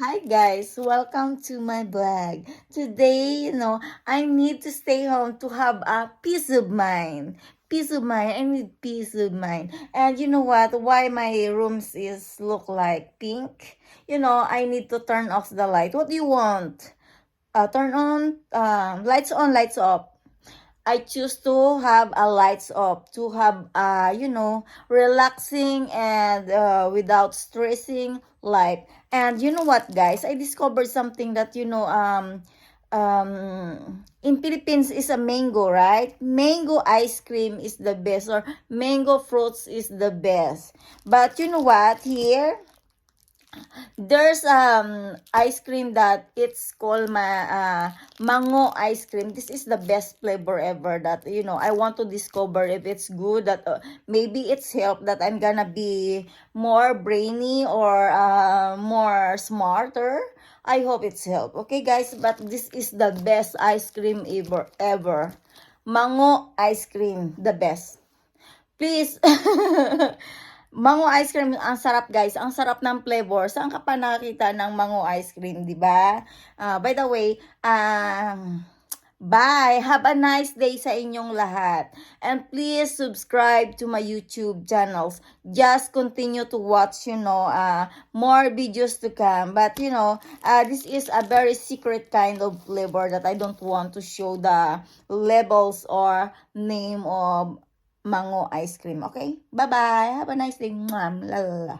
Hi guys, welcome to my blog. Today, I need to stay home to have a peace of mind. Peace of mind. I need peace of mind. And you know what? Why my rooms is look like pink? I need to turn off the light. What do you want? Turn lights on, lights off. I choose to have a lights off to have relaxing and without stressing life. And you know what, guys? I discovered something that in Philippines is a mango, right? Mango ice cream is the best, or mango fruits is the best. But you know what? Here there's ice cream that it's called mango ice cream. This is the best flavor ever that I want to discover if it's good, that maybe it's help that I'm gonna be more brainy or more smarter. I hope it's help. Okay guys, but this is the best ice cream ever. Mango ice cream, the best. Please. Mango ice cream, ang sarap guys. Ang sarap ng flavor. Saan ka pa nakakita ng mango ice cream, di ba? By the way, bye! Have a nice day sa inyong lahat. And please subscribe to my YouTube channels. Just continue to watch, more videos to come. But, this is a very secret kind of flavor that I don't want to show the levels or name of mango ice cream. Okay? Bye-bye. Have a nice day. Mwah. La, la, la.